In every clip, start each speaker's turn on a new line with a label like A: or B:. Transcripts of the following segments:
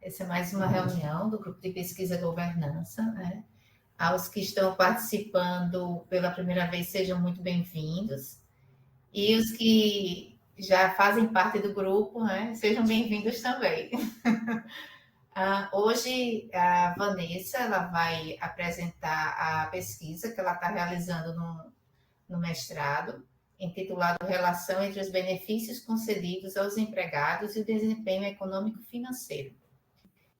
A: Essa é mais uma reunião do Grupo de Pesquisa e Governança, né? Aos que estão participando pela primeira vez, sejam muito bem-vindos. E os que já fazem parte do grupo, né? Sejam bem-vindos também. Hoje, a Vanessa ela vai apresentar a pesquisa que ela está realizando no mestrado, intitulado Relação entre os benefícios concedidos aos empregados e o desempenho econômico financeiro.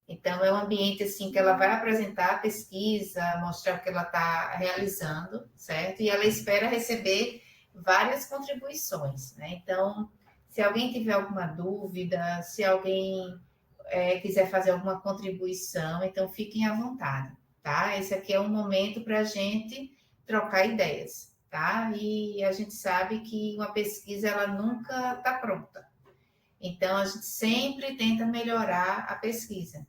A: Então, é um ambiente assim que ela vai apresentar a pesquisa, mostrar o que ela está realizando, certo? E ela espera receber várias contribuições, né? Então, se alguém tiver alguma dúvida, se alguém quiser fazer alguma contribuição, então fiquem à vontade, tá? Esse aqui é um momento para a gente trocar ideias, tá? E a gente sabe que uma pesquisa ela nunca está pronta. Então, a gente sempre tenta melhorar a pesquisa,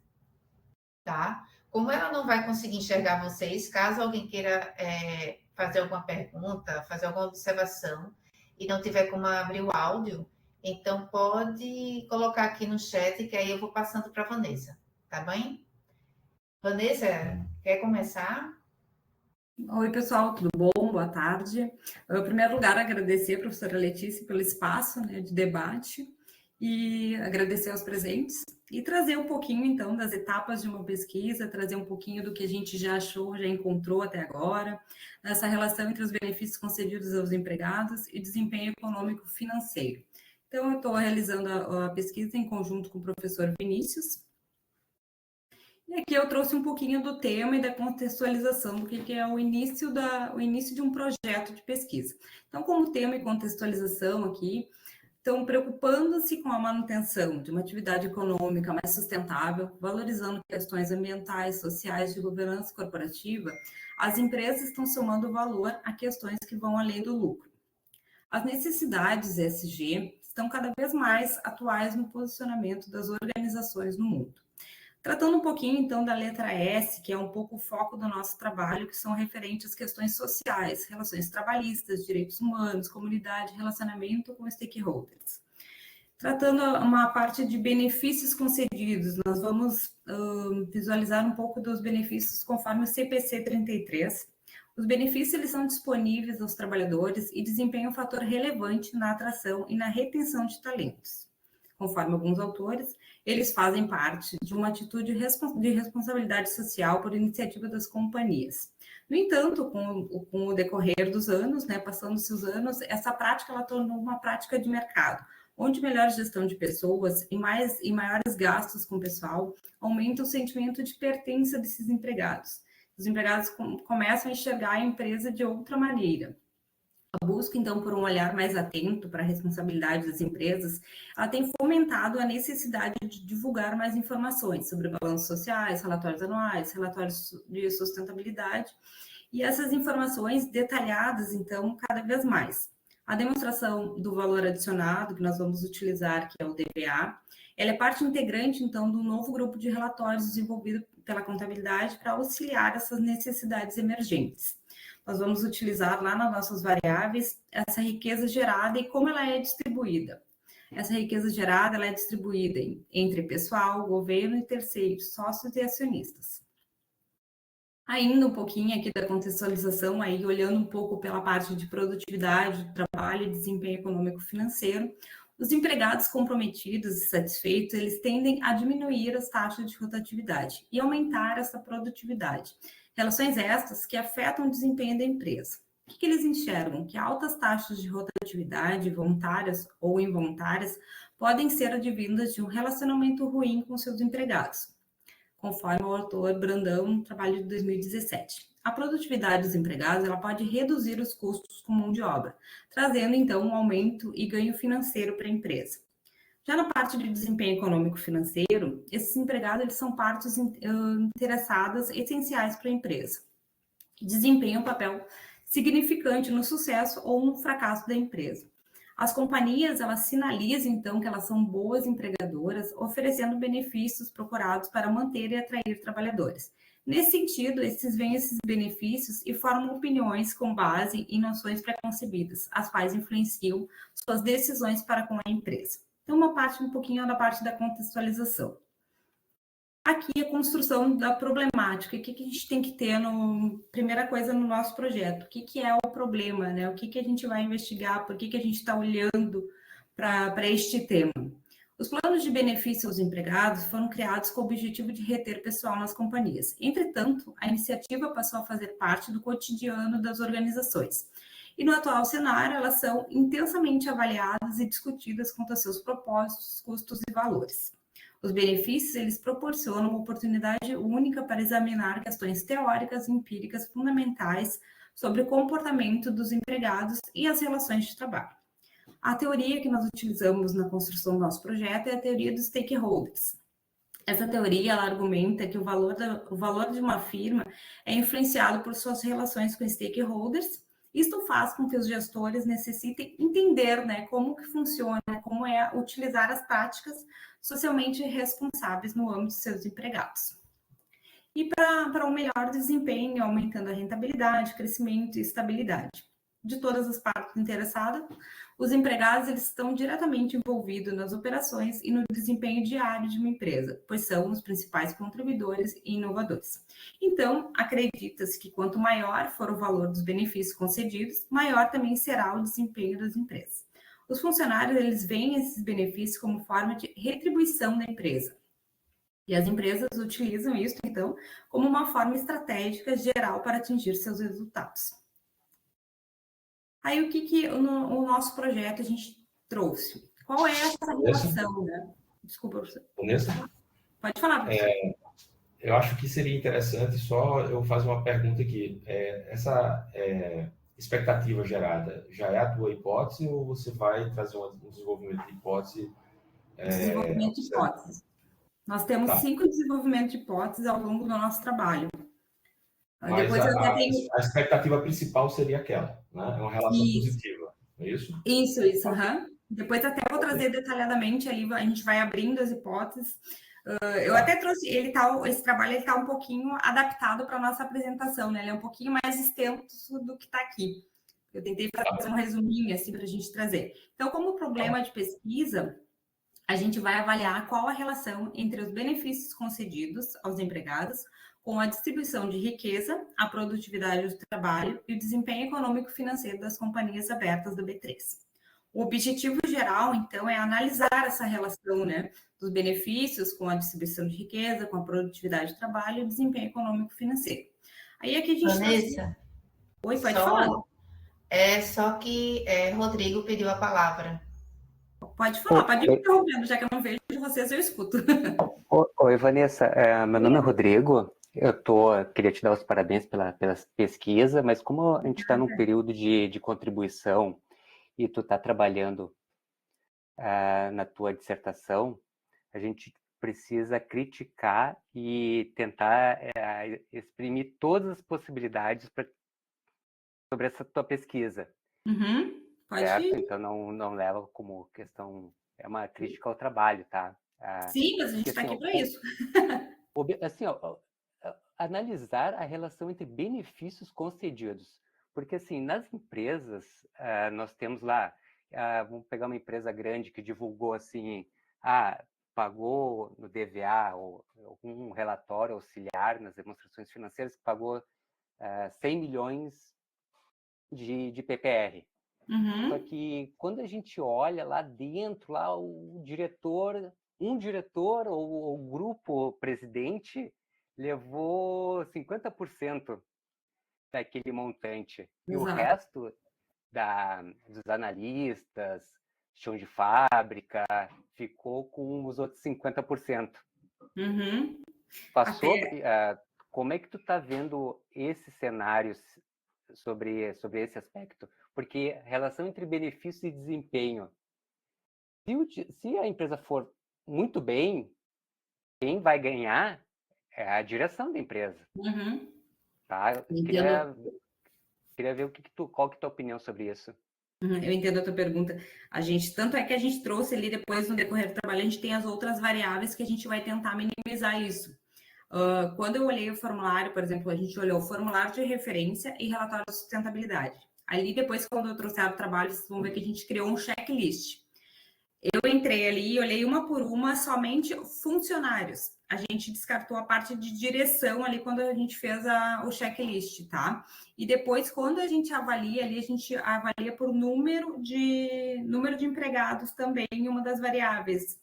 A: tá? Como ela não vai conseguir enxergar vocês, caso alguém queira fazer alguma pergunta, fazer alguma observação e não tiver como abrir o áudio, então pode colocar aqui no chat que aí eu vou passando para a Vanessa, tá bem? Vanessa, quer começar?
B: Oi, pessoal, tudo bom? Boa tarde. Em primeiro lugar, agradecer a professora Letícia pelo espaço, né, de debate e agradecer aos presentes e trazer um pouquinho, então, das etapas de uma pesquisa, trazer um pouquinho do que a gente já achou, já encontrou até agora, essa relação entre os benefícios concedidos aos empregados e desempenho econômico financeiro. Então, eu estou realizando a pesquisa em conjunto com o professor Vinícius. E aqui eu trouxe um pouquinho do tema e da contextualização do que é o início de um projeto de pesquisa. Então, como tema e contextualização aqui, estão preocupando-se com a manutenção de uma atividade econômica mais sustentável, valorizando questões ambientais, sociais, de governança corporativa, as empresas estão somando valor a questões que vão além do lucro. As necessidades ESG estão cada vez mais atuais no posicionamento das organizações no mundo. Tratando um pouquinho, então, da letra S, que é um pouco o foco do nosso trabalho, que são referentes às questões sociais, relações trabalhistas, direitos humanos, comunidade, relacionamento com stakeholders. Tratando uma parte de benefícios concedidos, nós vamos visualizar um pouco dos benefícios conforme o CPC 33. Os benefícios eles são disponíveis aos trabalhadores e desempenham um fator relevante na atração e na retenção de talentos. Conforme alguns autores, eles fazem parte de uma atitude de responsabilidade social por iniciativa das companhias. No entanto, com o decorrer dos anos, né, passando-se os anos, essa prática ela tornou uma prática de mercado, onde melhor gestão de pessoas e maiores gastos com o pessoal aumenta o sentimento de pertença desses empregados. Os empregados começam a enxergar a empresa de outra maneira. A busca, então, por um olhar mais atento para a responsabilidade das empresas, ela tem fomentado a necessidade de divulgar mais informações sobre balanços sociais, relatórios anuais, relatórios de sustentabilidade, e essas informações detalhadas, então, cada vez mais. A demonstração do valor adicionado, que nós vamos utilizar, que é o DVA, ela é parte integrante, então, do novo grupo de relatórios desenvolvido pela contabilidade para auxiliar essas necessidades emergentes. Nós vamos utilizar lá nas nossas variáveis essa riqueza gerada e como ela é distribuída. Essa riqueza gerada ela é distribuída entre pessoal, governo e terceiros, sócios e acionistas. Ainda um pouquinho aqui da contextualização, aí olhando um pouco pela parte de produtividade, trabalho e desempenho econômico financeiro, os empregados comprometidos e satisfeitos, eles tendem a diminuir as taxas de rotatividade e aumentar essa produtividade. Relações estas que afetam o desempenho da empresa. O que eles enxergam? Que altas taxas de rotatividade, voluntárias ou involuntárias, podem ser advindas de um relacionamento ruim com seus empregados, conforme o autor Brandão, no trabalho de 2017. A produtividade dos empregados ela pode reduzir os custos com mão de obra, trazendo, então, um aumento e ganho financeiro para a empresa. Já na parte de desempenho econômico financeiro, esses empregados eles são partes interessadas essenciais para a empresa. Desempenham um papel significante no sucesso ou no fracasso da empresa. As companhias, elas sinalizam, então, que elas são boas empregadoras, oferecendo benefícios procurados para manter e atrair trabalhadores. Nesse sentido, veem esses benefícios e formam opiniões com base em noções preconcebidas, as quais influenciam suas decisões para com a empresa. Então, um pouquinho da parte da contextualização. aqui a construção da problemática. O que a gente tem que ter, primeira coisa, no nosso projeto? O que é o problema, né? O que a gente vai investigar? Por que a gente está olhando para este tema? Os planos de benefício aos empregados foram criados com o objetivo de reter pessoal nas companhias. Entretanto, a iniciativa passou a fazer parte do cotidiano das organizações. E no atual cenário, elas são intensamente avaliadas e discutidas quanto a seus propósitos, custos e valores. Os benefícios, eles proporcionam uma oportunidade única para examinar questões teóricas e empíricas fundamentais sobre o comportamento dos empregados e as relações de trabalho. A teoria que nós utilizamos na construção do nosso projeto é a teoria dos stakeholders. Essa teoria, ela argumenta que o valor de uma firma é influenciado por suas relações com stakeholders. Isto faz com que os gestores necessitem entender, né, como que funciona, como é utilizar as práticas socialmente responsáveis no âmbito de seus empregados. E para um melhor desempenho, aumentando a rentabilidade, crescimento e estabilidade de todas as partes interessadas, os empregados eles estão diretamente envolvidos nas operações e no desempenho diário de uma empresa, pois são os principais contribuidores e inovadores. Então, acredita-se que quanto maior for o valor dos benefícios concedidos, maior também será o desempenho das empresas. Os funcionários eles veem esses benefícios como forma de retribuição da empresa. E as empresas utilizam isso, então, como uma forma estratégica geral para atingir seus resultados. Aí, o que o nosso projeto a gente trouxe? Qual é essa relação, né? Desculpa, professor.
C: Vanessa?
B: Pode falar, professor.
C: Eu acho que seria interessante só eu fazer uma pergunta aqui. Essa expectativa gerada já é a tua hipótese ou você vai trazer um desenvolvimento de hipótese?
B: Desenvolvimento de hipóteses. Nós temos 5 desenvolvimentos de hipóteses ao longo do nosso trabalho.
C: Mas
B: depois
C: a expectativa principal seria aquela, né? É uma relação positiva, não é isso?
B: Isso. Depois até vou trazer detalhadamente, ali a gente vai abrindo as hipóteses. Eu até trouxe, esse trabalho está um pouquinho adaptado para a nossa apresentação, né? Ele é um pouquinho mais extenso do que está aqui. Eu tentei fazer um resuminho assim para a gente trazer. Então, como problema de pesquisa, a gente vai avaliar qual a relação entre os benefícios concedidos aos empregados com a distribuição de riqueza, a produtividade do trabalho e o desempenho econômico-financeiro das companhias abertas do B3. O objetivo geral, então, é analisar essa relação, né, dos benefícios com a distribuição de riqueza, com a produtividade do trabalho e o desempenho econômico-financeiro. Aí aqui a gente...
A: Vanessa,
B: Oi, pode falar.
A: Só que Rodrigo pediu a palavra.
B: Pode falar, pode ir me interrompendo, já que eu não vejo vocês, eu escuto.
D: Oi, Vanessa, meu nome é Rodrigo, queria te dar os parabéns pela pesquisa, mas como a gente está num período de contribuição e tu está trabalhando na tua dissertação, a gente precisa criticar e tentar exprimir todas as possibilidades sobre essa tua pesquisa.
B: Pode
D: certo?
B: ir.
D: Então não leva como questão, é uma crítica ao trabalho, tá?
B: Sim, mas a gente está aqui para isso.
D: Assim, analisar a relação entre benefícios concedidos. Porque, assim, nas empresas, nós temos lá, vamos pegar uma empresa grande que divulgou, assim, pagou no DVA, ou algum relatório auxiliar nas demonstrações financeiras, que pagou 100 milhões de PPR. Só que quando a gente olha lá dentro, lá um diretor ou o grupo presidente levou 50% daquele montante. E o resto dos analistas, chão de fábrica, ficou com os outros 50%. Como é que tu tá vendo esses cenários sobre esse aspecto? Porque a relação entre benefício e desempenho, se a empresa for muito bem, quem vai ganhar é a direção da empresa. Tá? Eu queria ver qual que é a tua opinião sobre isso.
B: Eu entendo a tua pergunta. Tanto é que a gente trouxe ali depois, no decorrer do trabalho, a gente tem as outras variáveis que a gente vai tentar minimizar isso. Quando eu olhei o formulário, por exemplo, a gente olhou o formulário de referência e relatório de sustentabilidade. Ali, depois, quando eu trouxer o trabalho, vocês vão ver que a gente criou um checklist. eu entrei ali e olhei uma por uma somente funcionários. A gente descartou a parte de direção ali quando a gente fez o checklist, tá? E depois, quando a gente avalia ali, a gente avalia por número de empregados também, uma das variáveis.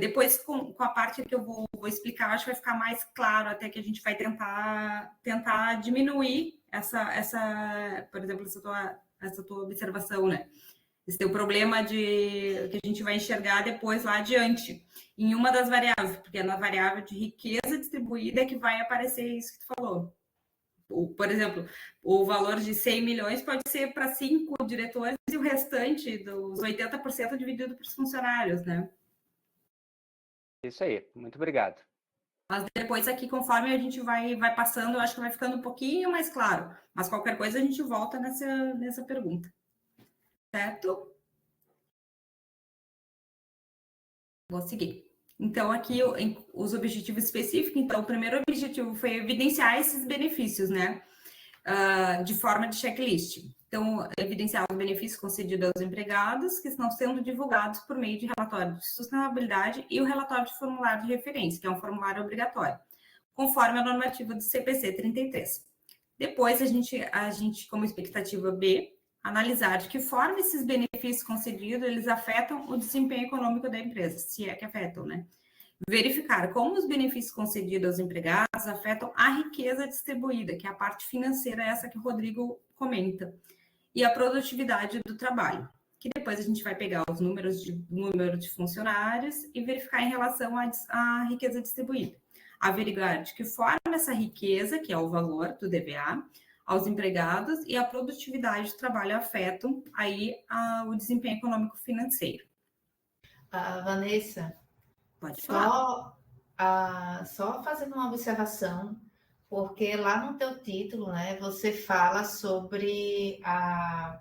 B: Depois, com a parte que eu vou explicar, acho que vai ficar mais claro, até que a gente vai tentar diminuir por exemplo, essa tua observação, né? Esse teu problema que a gente vai enxergar depois lá adiante, em uma das variáveis, porque é na variável de riqueza distribuída que vai aparecer isso que tu falou. Por exemplo, o valor de 100 milhões pode ser para 5 diretores e o restante dos 80% dividido para os funcionários, né?
D: Isso aí, muito obrigado.
B: Mas depois aqui, conforme a gente vai passando, eu acho que vai ficando um pouquinho mais claro. Mas qualquer coisa a gente volta nessa pergunta. Certo? Vou seguir. Então, aqui os objetivos específicos. Então, o primeiro objetivo foi evidenciar esses benefícios, né? De forma de checklist. Então, evidenciar os benefícios concedidos aos empregados que estão sendo divulgados por meio de relatório de sustentabilidade e o relatório de formulário de referência, que é um formulário obrigatório, conforme a normativa do CPC 33. Depois, a gente, como expectativa B, analisar de que forma esses benefícios concedidos, eles afetam o desempenho econômico da empresa, se é que afetam, né? Verificar como os benefícios concedidos aos empregados afetam a riqueza distribuída, que é a parte financeira, essa que o Rodrigo comenta, e a produtividade do trabalho, que depois a gente vai pegar os número de funcionários e verificar em relação à riqueza distribuída. Averiguar de que forma essa riqueza, que é o valor do DVA, aos empregados e a produtividade do trabalho afetam aí o desempenho econômico financeiro.
A: Vanessa,
B: pode falar.
A: Só fazendo uma observação, porque lá no teu título, né, você fala sobre a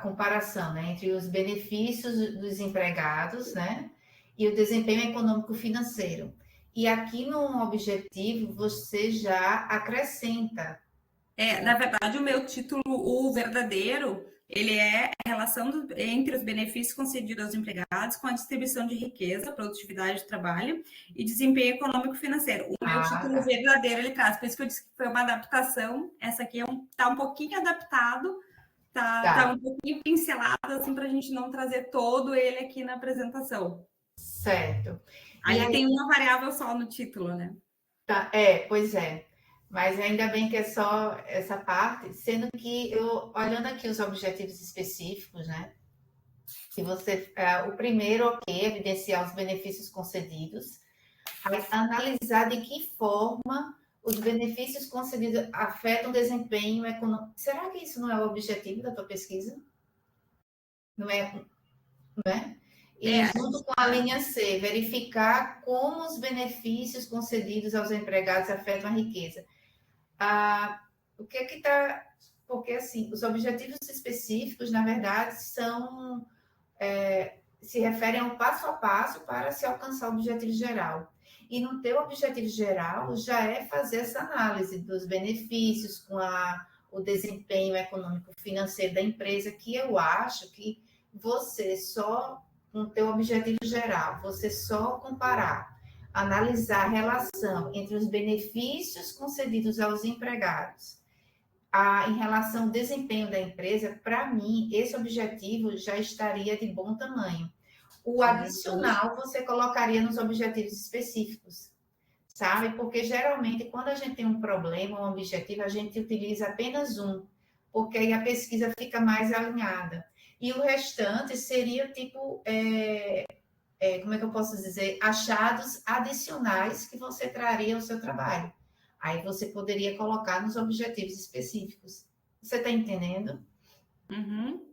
A: comparação, né, entre os benefícios dos empregados, né, e o desempenho econômico financeiro. E aqui no objetivo você já acrescenta.
B: Na verdade, o meu título, o verdadeiro, ele é a relação entre os benefícios concedidos aos empregados com a distribuição de riqueza, produtividade de trabalho e desempenho econômico financeiro. O meu título verdadeiro, ele traz. Por isso que eu disse que foi uma adaptação. Essa aqui tá um pouquinho adaptado, tá um pouquinho pincelado, assim, para a gente não trazer todo ele aqui na apresentação.
A: Certo.
B: Ali tem uma variável só no título, né?
A: Pois é. Mas ainda bem que é só essa parte, sendo que olhando aqui os objetivos específicos, né? Que o primeiro, evidenciar os benefícios concedidos, analisar de que forma os benefícios concedidos afetam o desempenho econômico. Será que isso não é o objetivo da tua pesquisa? Não é? E junto com a linha C, verificar como os benefícios concedidos aos empregados afetam a riqueza. O que está... Porque, assim, os objetivos específicos, na verdade, se referem ao passo a passo para se alcançar o objetivo geral. E no teu objetivo geral já é fazer essa análise dos benefícios com o desempenho econômico financeiro da empresa, que eu acho que você só, com o teu objetivo geral, você só comparar, analisar a relação entre os benefícios concedidos aos empregados em relação ao desempenho da empresa, para mim, esse objetivo já estaria de bom tamanho. O adicional você colocaria nos objetivos específicos, sabe? Porque geralmente, quando a gente tem um problema, um objetivo, a gente utiliza apenas um, porque aí a pesquisa fica mais alinhada. E o restante seria tipo, como é que eu posso dizer? Achados adicionais que você traria ao seu trabalho. Aí você poderia colocar nos objetivos específicos. Você está entendendo?
B: Uhum.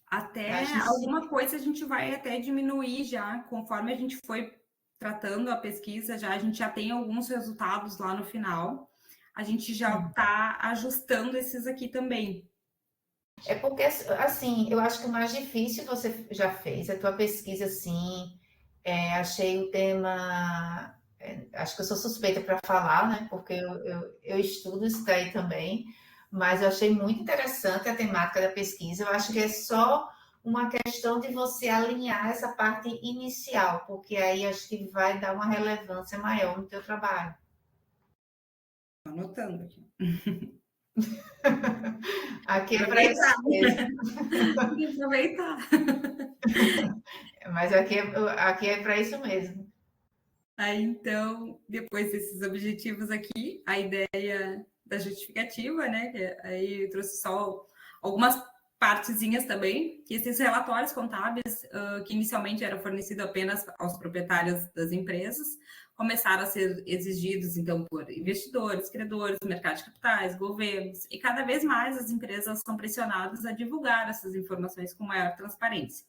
B: Até alguma coisa a gente vai até diminuir já, conforme a gente foi tratando a pesquisa, a gente já tem alguns resultados lá no final. A gente já está ajustando esses aqui também.
A: É porque, assim, eu acho que o mais difícil você já fez, a tua pesquisa, assim, achei o tema... acho que eu sou suspeita para falar, né? Porque eu estudo isso daí também, mas eu achei muito interessante a temática da pesquisa. Eu acho que é só uma questão de você alinhar essa parte inicial, porque aí acho que vai dar uma relevância maior no teu trabalho.
B: Anotando aqui.
A: Aqui é para isso mesmo.
B: Aproveitar.
A: Mas aqui é para isso mesmo.
B: Aí, então, depois desses objetivos aqui, a ideia da justificativa, né? Que aí eu trouxe só algumas partezinhas também, que esses relatórios contábeis, que inicialmente eram fornecidos apenas aos proprietários das empresas, começaram a ser exigidos, então, por investidores, credores, mercado de capitais, governos, e cada vez mais as empresas são pressionadas a divulgar essas informações com maior transparência.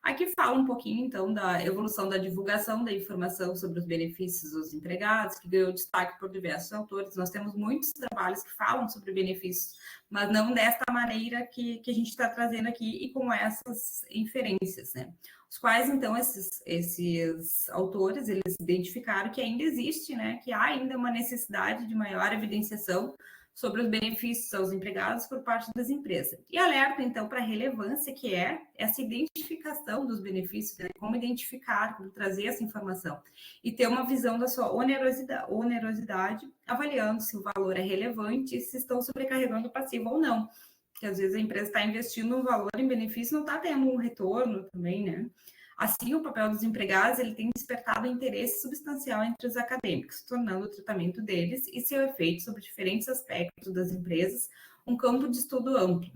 B: Aqui fala um pouquinho, então, da evolução da divulgação da informação sobre os benefícios dos empregados, que ganhou destaque por diversos autores. Nós temos muitos trabalhos que falam sobre benefícios, mas não desta maneira que a gente está trazendo aqui e com essas inferências, né? Os quais, então, esses autores, eles identificaram que ainda existe, né, que há ainda uma necessidade de maior evidenciação sobre os benefícios aos empregados por parte das empresas. E alerta, então, para a relevância que é essa identificação dos benefícios, né? Como identificar, como trazer essa informação. E ter uma visão da sua onerosidade, avaliando se o valor é relevante e se estão sobrecarregando o passivo ou não. Porque às vezes a empresa está investindo um valor em benefício e não está tendo um retorno também, né? Assim, o papel dos empregados ele tem despertado interesse substancial entre os acadêmicos, tornando o tratamento deles e seu efeito sobre diferentes aspectos das empresas um campo de estudo amplo.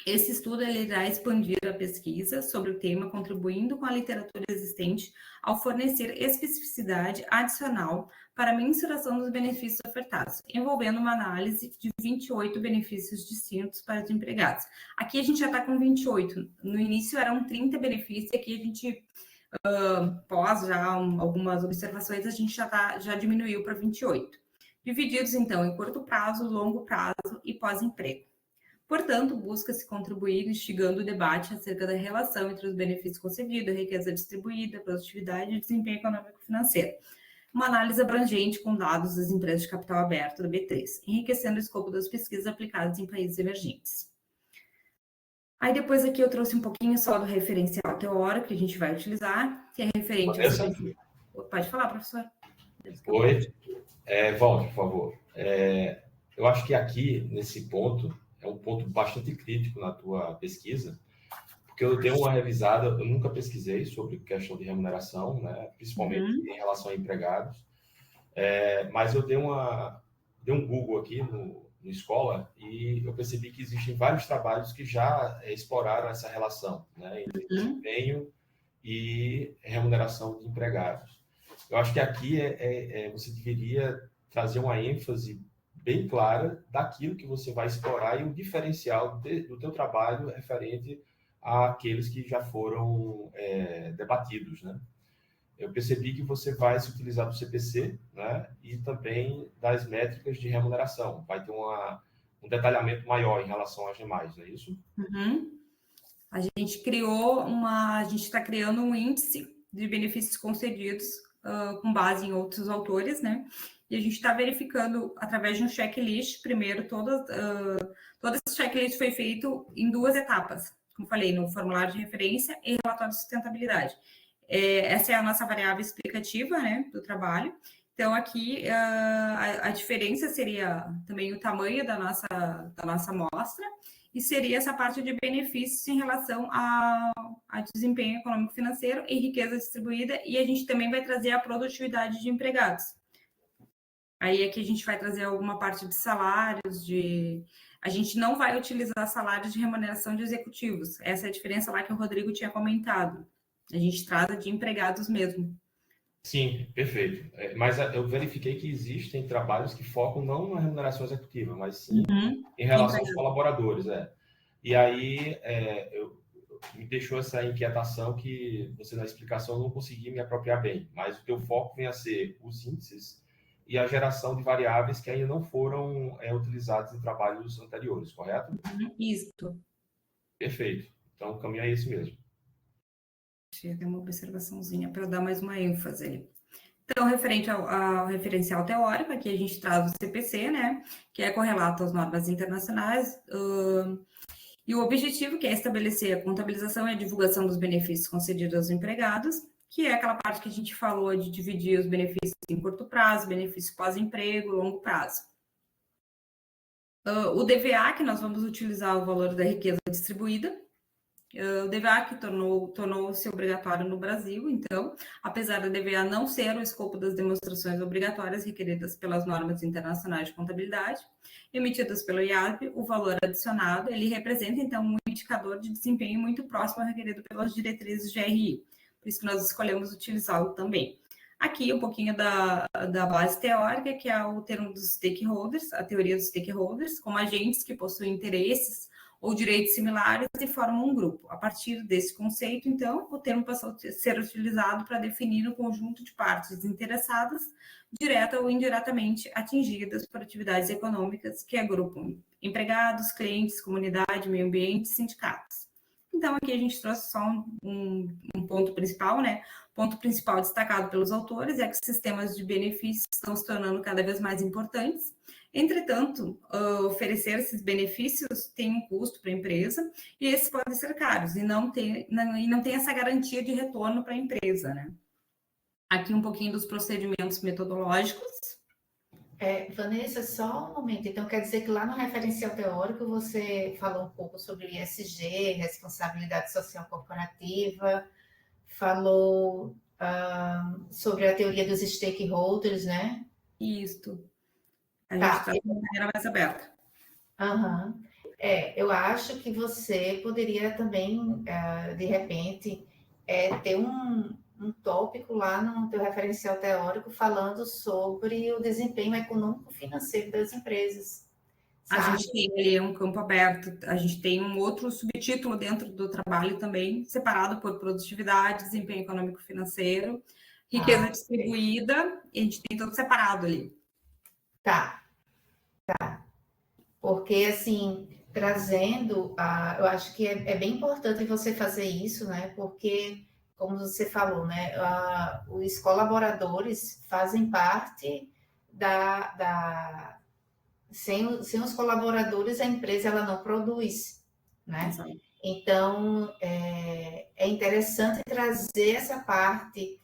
B: Esse estudo ele irá expandir a pesquisa sobre o tema, contribuindo com a literatura existente ao fornecer especificidade adicional para a mensuração dos benefícios ofertados, envolvendo uma análise de 28 benefícios distintos para os empregados. Aqui a gente já está com 28. No início eram 30 benefícios, e aqui a gente, após já algumas observações, a gente já diminuiu para 28. Divididos, então, em curto prazo, longo prazo e pós-emprego. Portanto, busca-se contribuir instigando o debate acerca da relação entre os benefícios concedidos, a riqueza distribuída, a produtividade e o desempenho econômico-financeiro. Uma análise abrangente com dados das empresas de capital aberto da B3, enriquecendo o escopo das pesquisas aplicadas em países emergentes. Aí depois aqui eu trouxe um pouquinho só do referencial teórico que a gente vai utilizar, que é referente a... Pode falar, professor.
C: Oi. Volte, por favor. Eu acho que aqui, nesse ponto, é um ponto bastante crítico na tua pesquisa, porque eu dei uma revisada, eu nunca pesquisei sobre questão de remuneração, né, principalmente em relação a empregados, mas eu dei um Google aqui no escola e eu percebi que existem vários trabalhos que já exploraram essa relação, né, entre desempenho e remuneração de empregados. Eu acho que aqui você deveria trazer uma ênfase bem clara daquilo que você vai explorar e o diferencial do teu trabalho referente àqueles que já foram debatidos, né? Eu percebi que você vai se utilizar do CPC, né? E também das métricas de remuneração. Vai ter um detalhamento maior em relação às demais, não é isso?
B: A gente está criando um índice de benefícios concedidos com base em outros autores, né? E a gente está verificando através de um checklist. Primeiro, todo esse checklist foi feito em 2 etapas, como falei, no formulário de referência e relatório de sustentabilidade. Essa é a nossa variável explicativa, né, do trabalho. Então, aqui, a diferença seria também o tamanho da nossa amostra, e seria essa parte de benefícios em relação a desempenho econômico-financeiro e riqueza distribuída, e a gente também vai trazer a produtividade de empregados. Aí aqui a gente vai trazer alguma parte de salários, a gente não vai utilizar salários de remuneração de executivos. Essa é a diferença lá que o Rodrigo tinha comentado. A gente trata de empregados mesmo.
C: Sim, perfeito. Mas eu verifiquei que existem trabalhos que focam não na remuneração executiva, mas sim em relação aos colaboradores. E aí me deixou essa inquietação que você, na explicação, não conseguia me apropriar bem. Mas o teu foco vem a ser os índices e a geração de variáveis que ainda não foram utilizadas em trabalhos anteriores, correto?
B: Isso.
C: Perfeito. Então, o caminho é esse mesmo.
B: Deixa eu ter uma observaçãozinha para dar mais uma ênfase ali. Então, referente ao referencial teórico, aqui a gente traz o CPC, né, que é correlato às normas internacionais, e o objetivo, que é estabelecer a contabilização e a divulgação dos benefícios concedidos aos empregados, que é aquela parte que a gente falou de dividir os benefícios em curto prazo, benefício pós-emprego, longo prazo. O DVA, que nós vamos utilizar o valor da riqueza distribuída, o DVA que tornou-se obrigatório no Brasil, então, apesar da DVA não ser o escopo das demonstrações obrigatórias requeridas pelas normas internacionais de contabilidade, emitidas pelo IASB, o valor adicionado, ele representa, então, um indicador de desempenho muito próximo ao requerido pelas diretrizes de GRI, por isso que nós escolhemos utilizá-lo também. Aqui, um pouquinho da base teórica, que é o termo dos stakeholders, a teoria dos stakeholders, como agentes que possuem interesses ou direitos similares e formam um grupo. A partir desse conceito, então, o termo passou a ser utilizado para definir um conjunto de partes interessadas, direta ou indiretamente atingidas por atividades econômicas que agrupam empregados, clientes, comunidade, meio ambiente e sindicatos. Então, aqui a gente trouxe só um ponto principal, né? O ponto principal destacado pelos autores é que os sistemas de benefícios estão se tornando cada vez mais importantes. Entretanto, oferecer esses benefícios tem um custo para a empresa e esses podem ser caros e não tem essa garantia de retorno para a empresa, né? Aqui um pouquinho dos procedimentos metodológicos.
A: Vanessa, só um momento. Então, quer dizer que lá no referencial teórico você falou um pouco sobre o ISG, responsabilidade social corporativa, falou sobre a teoria dos stakeholders, né?
B: Isso. A gente está de maneira mais aberta.
A: Uhum. Eu acho que você poderia também, de repente, ter um tópico lá no teu referencial teórico falando sobre o desempenho econômico-financeiro das empresas. Sabe?
B: A gente tem ali um campo aberto, a gente tem um outro subtítulo dentro do trabalho também, separado por produtividade, desempenho econômico-financeiro, riqueza distribuída, e a gente tem tudo separado ali.
A: Tá. Porque, assim, trazendo, eu acho que é bem importante você fazer isso, né? Porque, como você falou, né? Os colaboradores fazem parte sem os colaboradores, a empresa ela não produz, né?
B: Exato.
A: Então, é interessante trazer essa parte,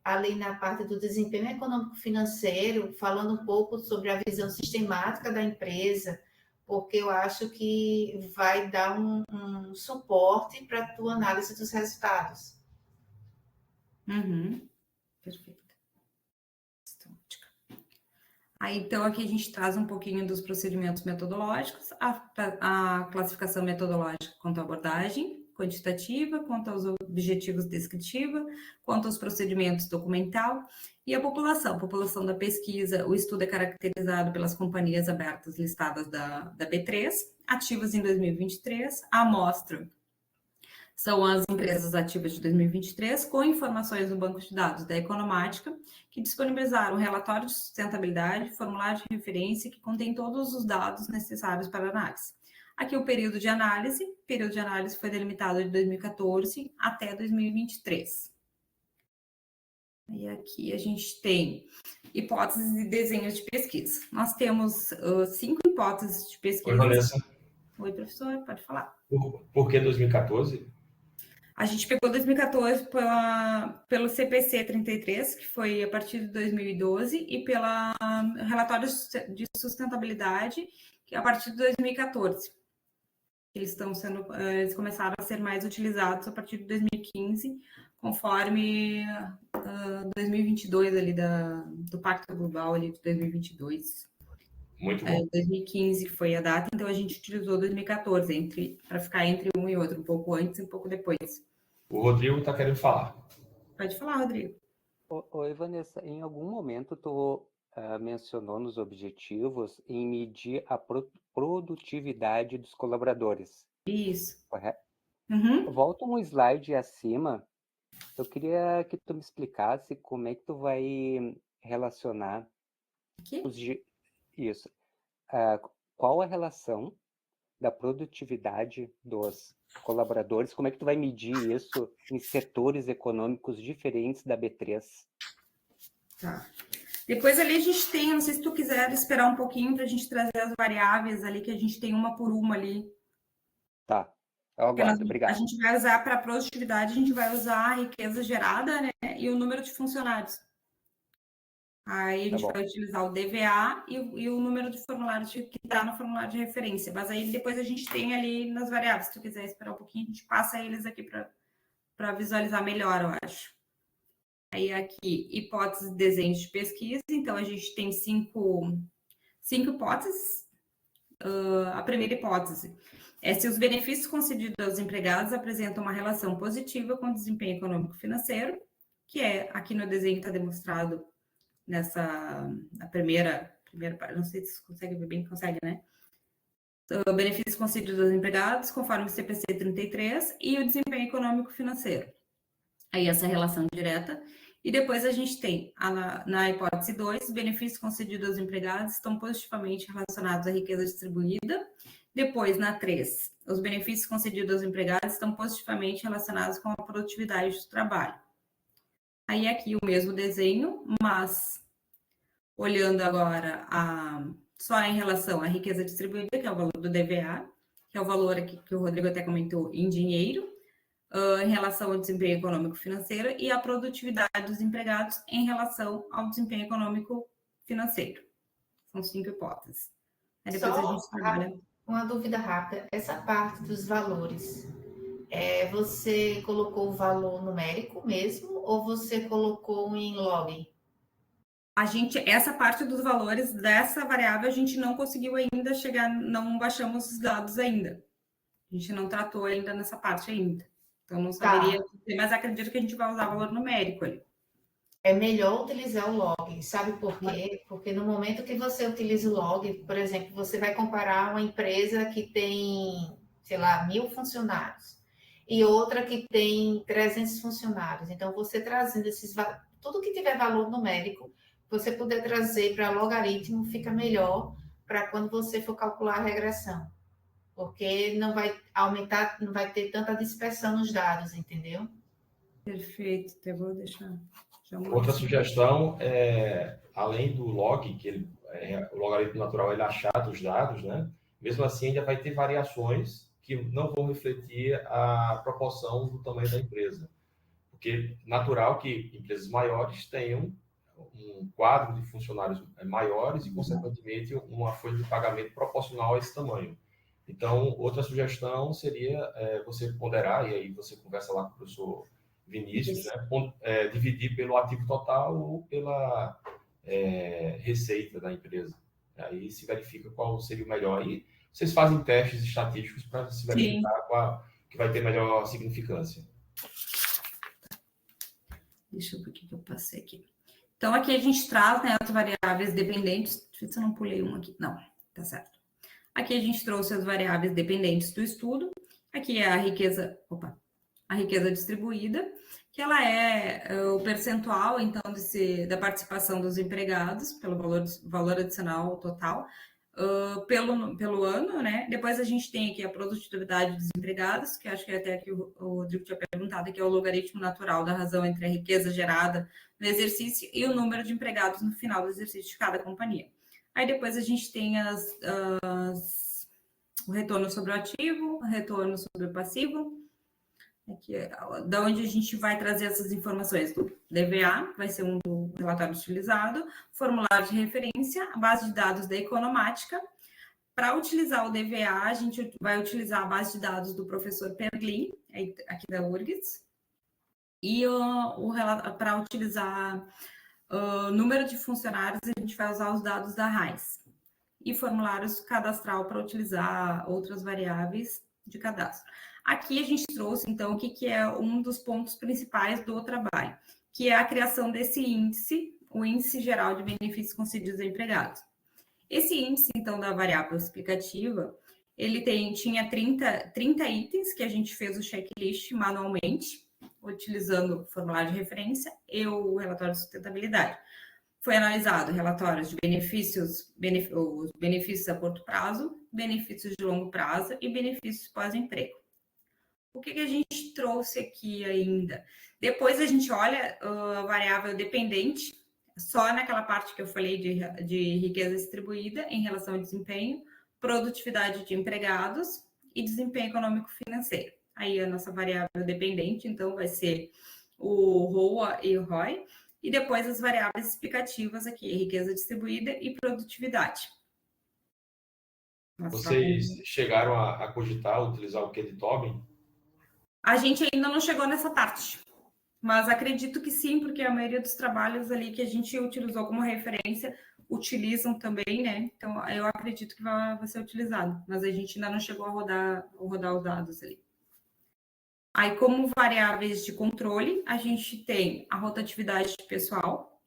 A: além na parte do desempenho econômico-financeiro, falando um pouco sobre a visão sistemática da empresa, porque eu acho que vai dar um suporte para a tua análise dos resultados.
B: Perfeito. Aí, então, aqui a gente traz um pouquinho dos procedimentos metodológicos, a classificação metodológica quanto à abordagem quantitativa, quanto aos objetivos descritiva, quanto aos procedimentos documental e a população da pesquisa. O estudo é caracterizado pelas companhias abertas listadas da B3, ativas em 2023, a amostra são as empresas ativas de 2023, com informações do banco de dados da Economática, que disponibilizaram um relatório de sustentabilidade, formulário de referência, que contém todos os dados necessários para análise. Aqui o período de análise foi delimitado de 2014 até 2023. E aqui a gente tem hipóteses e desenhos de pesquisa. Nós temos 5 hipóteses de pesquisa.
C: Oi, Vanessa.
B: Oi, professor, pode falar.
C: Por que 2014?
B: A gente pegou 2014 pelo CPC 33, que foi a partir de 2012, e pela relatório de sustentabilidade, que é a partir de 2014. Eles começaram a ser mais utilizados a partir de 2015, conforme 2022 ali do Pacto Global ali de 2022.
C: Muito bom.
B: 2015 foi a data, então a gente utilizou 2014 para ficar entre um e outro, um pouco antes e um pouco depois.
C: O Rodrigo está querendo falar.
B: Pode falar, Rodrigo.
D: Oi, Vanessa, em algum momento tu mencionou nos objetivos em medir a produtividade dos colaboradores.
B: Isso.
D: Correto?
B: Uhum.
D: Volta um slide acima. Eu queria que tu me explicasse como é que tu vai relacionar isso. Qual a relação da produtividade dos colaboradores? Como é que tu vai medir isso em setores econômicos diferentes da B3?
B: Tá. Depois ali a gente tem, não sei se tu quiser esperar um pouquinho para a gente trazer as variáveis ali, que a gente tem uma por uma ali.
D: Tá, eu aguardo,
B: A
D: obrigado.
B: gente vai usar para produtividade, a gente vai usar a riqueza gerada, né, e o número de funcionários. Aí a gente vai utilizar o DVA e o número de formulários que está no formulário de referência. Mas aí depois a gente tem ali nas variáveis. Se tu quiser esperar um pouquinho, a gente passa eles aqui para visualizar melhor, eu acho. Aí aqui, hipóteses de desenhos de pesquisa. Então, a gente tem cinco hipóteses. A primeira hipótese é se os benefícios concedidos aos empregados apresentam uma relação positiva com o desempenho econômico-financeiro, que é, aqui no desenho está demonstrado na primeira parte, não sei se você consegue ver bem, consegue, né? Benefícios concedidos aos empregados, conforme o CPC 33, e o desempenho econômico-financeiro. Aí essa relação direta. E depois a gente tem, na hipótese 2, os benefícios concedidos aos empregados estão positivamente relacionados à riqueza distribuída. Depois, na 3, os benefícios concedidos aos empregados estão positivamente relacionados com a produtividade do trabalho. Aí aqui o mesmo desenho, mas olhando agora só em relação à riqueza distribuída, que é o valor do DVA, que é o valor aqui que o Rodrigo até comentou em dinheiro, em relação ao desempenho econômico-financeiro, e a produtividade dos empregados em relação ao desempenho econômico-financeiro. São 5 hipóteses. Aí depois
A: Só
B: a gente trabalha.
A: Uma dúvida rápida. Essa parte dos valores, você colocou o valor numérico mesmo ou você colocou em log?
B: Essa parte dos valores dessa variável a gente não conseguiu ainda chegar, não baixamos os dados ainda. A gente não tratou ainda nessa parte ainda. Então não saberia, mas acredito que a gente vai usar valor numérico ali.
A: É melhor utilizar o log, sabe por quê? Porque no momento que você utiliza o log, por exemplo, você vai comparar uma empresa que tem, sei lá, 1.000 funcionários e outra que tem 300 funcionários. Então, você trazendo tudo que tiver valor numérico, você puder trazer para logaritmo, fica melhor para quando você for calcular a regressão. Porque não vai aumentar, não vai ter tanta dispersão nos dados, entendeu?
B: Perfeito, eu vou deixar.
C: Outra sugestão é, além do log, que o logaritmo natural ele achata os dados, né? Mesmo assim, ainda vai ter variações que não vão refletir a proporção do tamanho da empresa. Porque é natural que empresas maiores tenham um quadro de funcionários maiores e, consequentemente, uma folha de pagamento proporcional a esse tamanho. Então, outra sugestão seria você ponderar, e aí você conversa lá com o professor Vinícius, né, dividir pelo ativo total ou pela receita da empresa. Aí se verifica qual seria o melhor. E vocês fazem testes estatísticos para se verificar qual que vai ter melhor significância.
B: Deixa eu ver o que eu passei aqui. Então, aqui a gente traz, né, as variáveis dependentes. Deixa eu ver se eu não pulei uma aqui. Não, tá certo. Aqui a gente trouxe as variáveis dependentes do estudo. Aqui é a riqueza distribuída, que ela é o percentual, então, da participação dos empregados, pelo valor adicional total, pelo ano, né? Depois a gente tem aqui a produtividade dos empregados, que acho que até que o Rodrigo tinha perguntado, que é o logaritmo natural da razão entre a riqueza gerada no exercício e o número de empregados no final do exercício de cada companhia. Aí depois a gente tem o retorno sobre o ativo, o retorno sobre o passivo, aqui da onde a gente vai trazer essas informações do DVA, vai ser um do relatório utilizado, formulário de referência, a base de dados da economática. Para utilizar o DVA, a gente vai utilizar a base de dados do professor Perlin, aqui da URGS, e para utilizar o número de funcionários, a gente vai usar os dados da RAIS e formulários cadastral para utilizar outras variáveis de cadastro. Aqui a gente trouxe, então, o que é um dos pontos principais do trabalho, que é a criação desse índice, o índice geral de benefícios concedidos a empregados. Esse índice, então, da variável explicativa, ele tinha 30 itens que a gente fez o checklist manualmente, utilizando o formulário de referência e o relatório de sustentabilidade. Foi analisado relatórios de benefícios a curto prazo, benefícios de longo prazo e benefícios pós-emprego. O que a gente trouxe aqui ainda? Depois a gente olha a variável dependente, só naquela parte que eu falei de riqueza distribuída em relação ao desempenho, produtividade de empregados e desempenho econômico-financeiro. Aí a nossa variável dependente, então, vai ser o ROA e o ROI, e depois as variáveis explicativas aqui, riqueza distribuída e produtividade.
C: Vocês chegaram a cogitar utilizar o Q de Tobin?
B: A gente ainda não chegou nessa parte, mas acredito que sim, porque a maioria dos trabalhos ali que a gente utilizou como referência utilizam também, né? Então, eu acredito que vai ser utilizado, mas a gente ainda não chegou a rodar os dados ali. Aí, como variáveis de controle, a gente tem a rotatividade pessoal,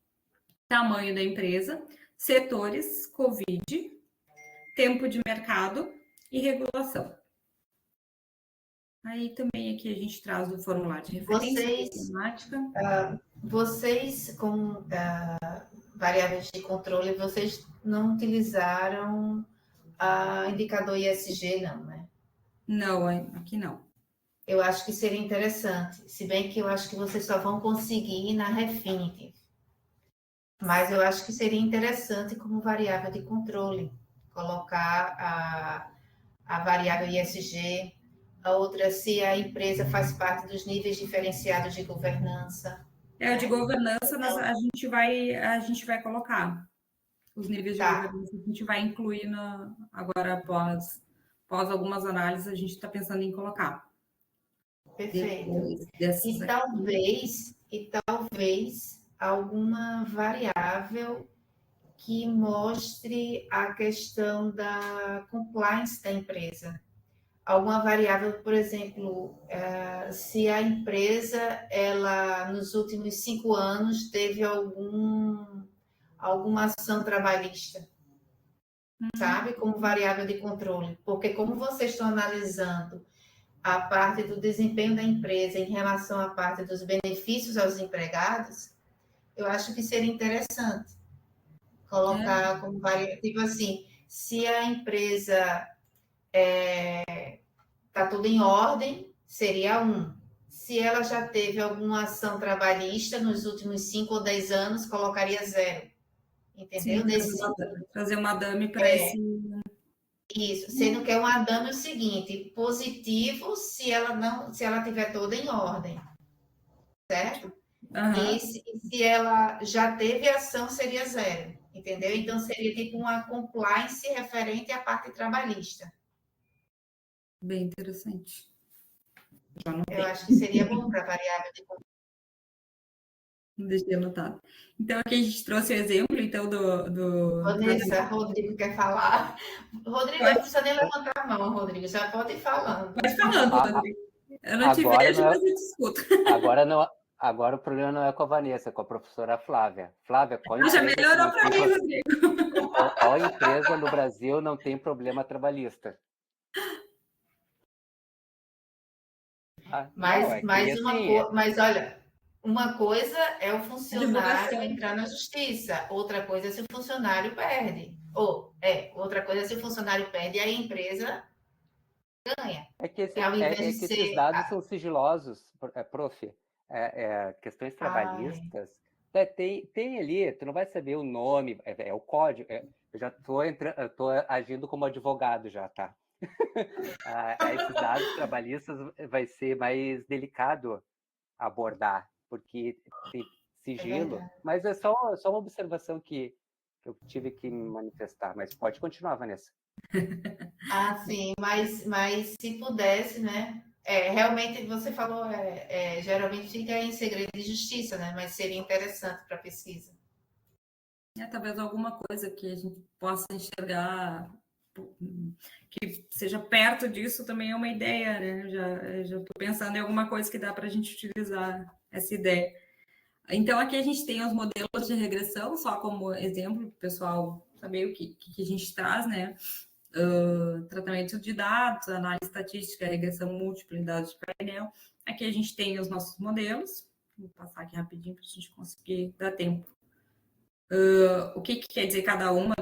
B: tamanho da empresa, setores, Covid, tempo de mercado e regulação. Aí também aqui a gente traz o formulário de referência,
A: Vocês, como variáveis de controle, vocês não utilizaram indicador ISG, não, né?
B: Não, aqui não.
A: Eu acho que seria interessante, se bem que eu acho que vocês só vão conseguir na Refinitiv. Mas eu acho que seria interessante como variável de controle, colocar a variável ISG, a outra se a empresa faz parte dos níveis diferenciados de governança.
B: O de governança a gente vai colocar. Os níveis de governança a gente vai incluir agora após algumas análises, a gente está pensando em colocar.
A: Perfeito. E talvez alguma variável que mostre a questão da compliance da empresa. Alguma variável, por exemplo, se a empresa, ela nos últimos 5 anos teve alguma ação trabalhista, sabe? Como variável de controle. Porque como vocês estão analisando a parte do desempenho da empresa em relação à parte dos benefícios aos empregados, eu acho que seria interessante colocar como variável, tipo assim, se a empresa está tudo em ordem, seria 1. Se ela já teve alguma ação trabalhista nos últimos 5 ou 10 anos, colocaria 0. Entendeu?
B: Sim, trazer uma dummy para esse...
A: Isso, sendo que é uma dummy o seguinte, positivo se ela tiver toda em ordem, certo? E se ela já teve ação, seria 0, entendeu? Então, seria tipo uma compliance referente à parte trabalhista.
B: Bem interessante.
A: Eu acho que seria bom para a variável de controle.
B: Deixei anotado. Então, aqui a gente trouxe o exemplo, então, do...
A: Vanessa, Rodrigo quer falar. Rodrigo, não precisa nem levantar a mão, Rodrigo, já pode ir falando.
B: Pode falando, Rodrigo. Eu não te vejo, mas eu te escuto.
D: Agora o problema não é com a Vanessa, é com a professora Flávia. Flávia, qual empresa...
B: Já melhorou para mim, Rodrigo.
D: Qual empresa no Brasil não tem problema trabalhista?
A: Mas olha, uma coisa é o funcionário entrar na justiça, outra coisa é se o funcionário perde. Outra coisa é se o funcionário perde e a empresa ganha.
D: Esses dados são sigilosos, prof. Questões trabalhistas. Tem ali, tu não vai saber o nome, é o código. Eu já estou agindo como advogado já, tá? Esses dados trabalhistas vai ser mais delicado abordar, porque tem sigilo, mas é só uma observação que eu tive que me manifestar, mas pode continuar, Vanessa.
A: Sim, mas se pudesse, né? Realmente, você falou, geralmente fica em segredo de justiça, né? Mas seria interessante para a pesquisa.
B: Talvez alguma coisa que a gente possa enxergar que seja perto disso também é uma ideia, né? Já estou pensando em alguma coisa que dá para a gente utilizar essa ideia. Então, aqui a gente tem os modelos de regressão, só como exemplo, para o pessoal saber o que a gente traz, né? Tratamento de dados, análise estatística, regressão múltipla em dados de painel. Aqui a gente tem os nossos modelos. Vou passar aqui rapidinho para a gente conseguir dar tempo. O que quer dizer cada uma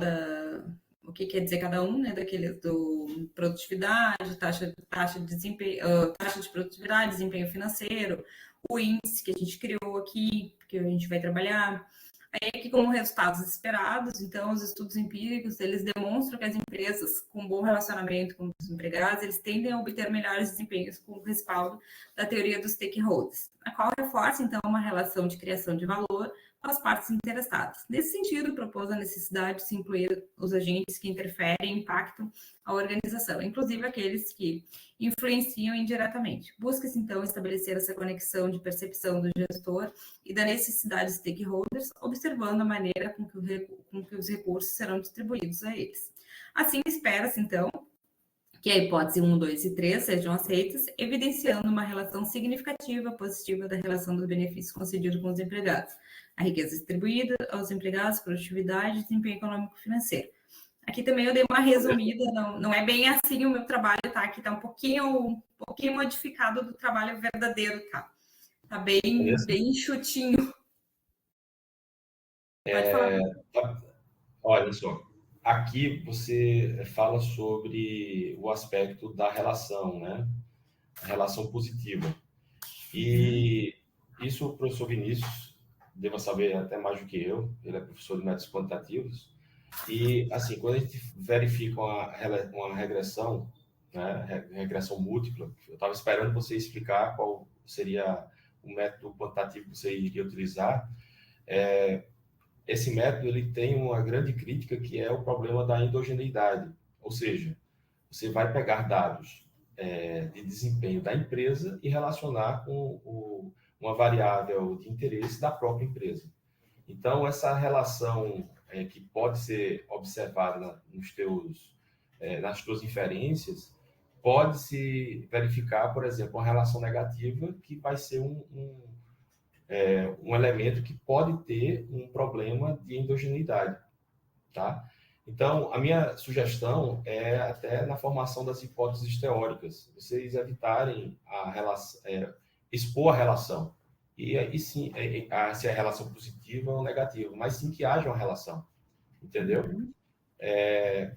B: o que quer dizer cada um, né, daqueles do produtividade, taxa de desempenho, taxa de produtividade, desempenho financeiro, o índice que a gente criou aqui, que a gente vai trabalhar. Aí aqui como resultados esperados, então os estudos empíricos, eles demonstram que as empresas com bom relacionamento com os empregados, eles tendem a obter melhores desempenhos com o respaldo da teoria dos stakeholders, a qual reforça então uma relação de criação de valor com as partes interessadas. Nesse sentido, propôs a necessidade de se incluir os agentes que interferem e impactam a organização, inclusive aqueles que influenciam indiretamente. Busca-se, então, estabelecer essa conexão de percepção do gestor e da necessidade de stakeholders, observando a maneira com que os recursos serão distribuídos a eles. Assim, espera-se, então, que a hipótese 1, 2 e 3 sejam aceitas, evidenciando uma relação significativa positiva da relação dos benefícios concedidos com os empregados, a riqueza distribuída aos empregados, produtividade e desempenho econômico-financeiro. Aqui também eu dei uma resumida, não é bem assim o meu trabalho, tá? Aqui tá um pouquinho modificado do trabalho verdadeiro, tá? Tá bem enxutinho. Pode falar.
C: Olha só, aqui você fala sobre o aspecto da relação, né? A relação positiva. E isso o professor Vinícius deva saber até mais do que eu, ele é professor de métodos quantitativos. E, assim, quando a gente verifica uma regressão, né, regressão múltipla, eu estava esperando você explicar qual seria o método quantitativo que você iria utilizar. Esse método ele tem uma grande crítica, que é o problema da endogeneidade, ou seja, você vai pegar dados de desempenho da empresa e relacionar com uma variável de interesse da própria empresa. Então, essa relação que pode ser observada nas tuas inferências, pode se verificar, por exemplo, uma relação negativa, que vai ser um elemento que pode ter um problema de endogeneidade, tá? Então, a minha sugestão é até na formação das hipóteses teóricas, vocês evitarem expor a relação. E aí sim, se é relação positiva ou negativa, mas sim que haja uma relação, entendeu?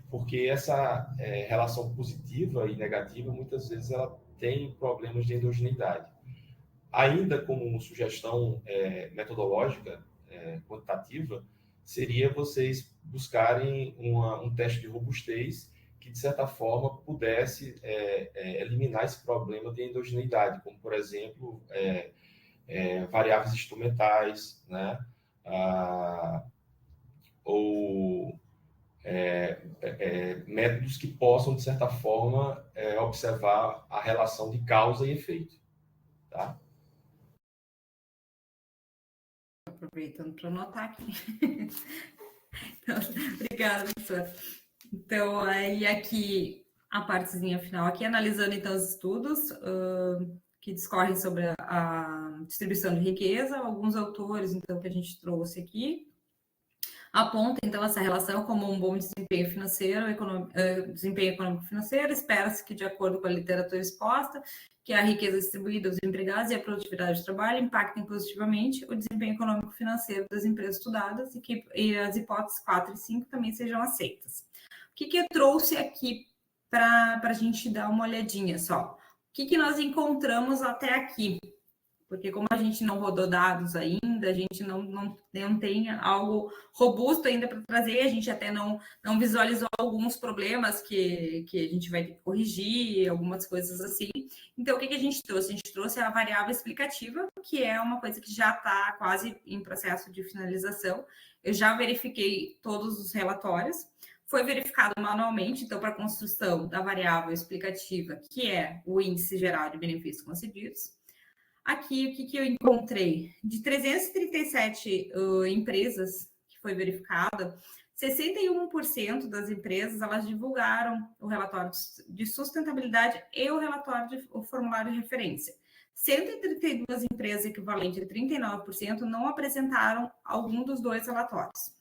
C: Porque essa relação positiva e negativa, muitas vezes, ela tem problemas de endogeneidade. Ainda como sugestão metodológica, quantitativa, seria vocês buscarem um teste de robustez que, de certa forma, pudesse eliminar esse problema de endogeneidade, como, por exemplo, variáveis instrumentais, né? Ou métodos que possam, de certa forma, observar a relação de causa e efeito, tá?
B: Aproveitando para anotar aqui. Então, obrigada, professor. Então, aí aqui a partezinha final, aqui analisando então os estudos que discorrem sobre a distribuição de riqueza, alguns autores então que a gente trouxe aqui apontam então essa relação como um bom desempenho financeiro, desempenho econômico-financeiro. Espera-se que, de acordo com a literatura exposta, que a riqueza distribuída aos empregados e a produtividade do trabalho impactem positivamente o desempenho econômico-financeiro das empresas estudadas e as hipóteses 4 e 5 também sejam aceitas. O que eu trouxe aqui para a gente dar uma olhadinha só? O que nós encontramos até aqui? Porque como a gente não rodou dados ainda, a gente não tem algo robusto ainda para trazer, a gente até não visualizou alguns problemas que a gente vai ter que corrigir, algumas coisas assim. Então, o que a gente trouxe? A gente trouxe a variável explicativa, que é uma coisa que já está quase em processo de finalização. Eu já verifiquei todos os relatórios. Foi verificado manualmente, então, para a construção da variável explicativa, que é o índice geral de benefícios concedidos. Aqui, o que eu encontrei? De 337 empresas que foi verificada, 61% das empresas, elas divulgaram o relatório de sustentabilidade e o formulário de referência. 132 empresas, equivalente a 39%, não apresentaram algum dos dois relatórios.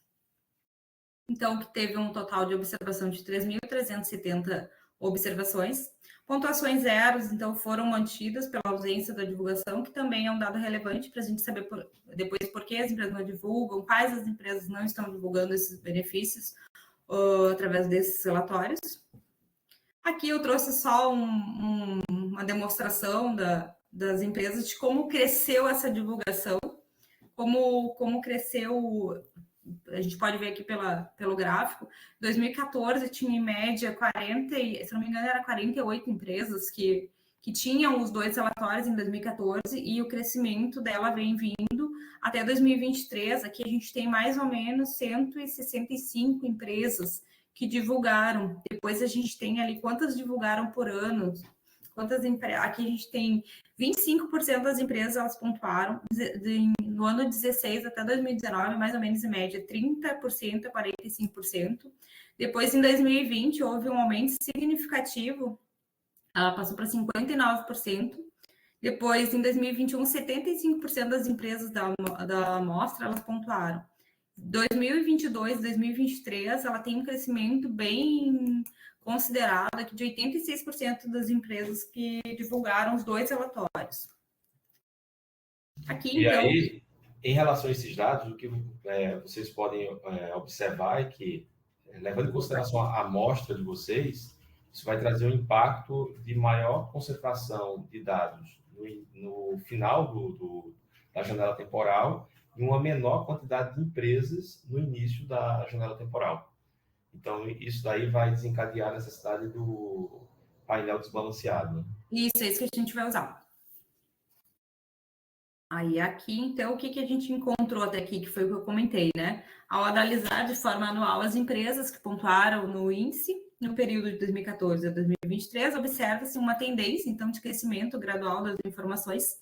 B: Então, que teve um total de observação de 3.370 observações. Pontuações zeros, então, foram mantidas pela ausência da divulgação, que também é um dado relevante para a gente saber depois por que as empresas não divulgam, quais as empresas não estão divulgando esses benefícios através desses relatórios. Aqui eu trouxe só uma demonstração das empresas, de como cresceu essa divulgação, como cresceu. A gente pode ver aqui pelo gráfico, 2014 tinha em média 40, se não me engano, era 48 empresas que tinham os 2 relatórios em 2014, e o crescimento dela vem vindo até 2023. Aqui a gente tem mais ou menos 165 empresas que divulgaram. Depois a gente tem ali quantas divulgaram por ano. Aqui a gente tem 25% das empresas, elas pontuaram no ano 16 até 2019, mais ou menos em média 30% a 45%. Depois, em 2020, houve um aumento significativo, ela passou para 59%. Depois, em 2021, 75% das empresas da amostra, elas pontuaram. 2022, 2023, ela tem um crescimento bem considerado aqui de 86% das empresas que divulgaram os 2 relatórios. Aqui,
C: e
B: então...
C: aí, em relação a esses dados, o que vocês podem observar é que, levando em consideração a amostra de vocês, isso vai trazer um impacto de maior concentração de dados no final da janela temporal e uma menor quantidade de empresas no início da janela temporal. Então, isso daí vai desencadear a necessidade do painel desbalanceado. Né?
B: Isso, é isso que a gente vai usar. Aí, aqui, então, o que a gente encontrou até aqui, que foi o que eu comentei, né? Ao analisar de forma anual as empresas que pontuaram no índice, no período de 2014 a 2023, observa-se uma tendência, então, de crescimento gradual das informações,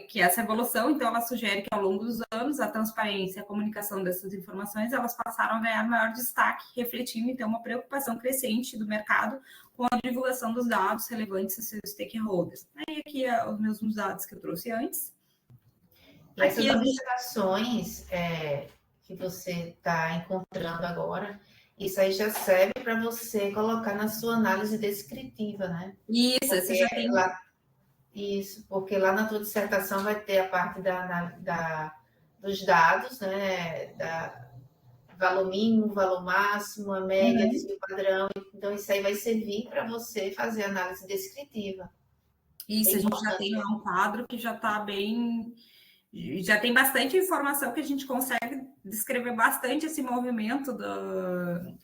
B: que essa evolução, então, ela sugere que ao longo dos anos, a transparência e a comunicação dessas informações, elas passaram a ganhar maior destaque, refletindo, então, uma preocupação crescente do mercado com a divulgação dos dados relevantes aos seus stakeholders. Aí, aqui, os mesmos dados que eu trouxe antes.
A: E essas observações que você está encontrando agora, isso aí já serve para você colocar na sua análise descritiva, né?
B: Isso, você já tem...
A: Isso, porque lá na tua dissertação vai ter a parte dos dados, né? Valor mínimo, valor máximo, a média, desvio padrão. Então, isso aí vai servir para você fazer análise descritiva.
B: Isso, a gente já tem um quadro que já está bem... Já tem bastante informação que a gente consegue descrever bastante esse movimento,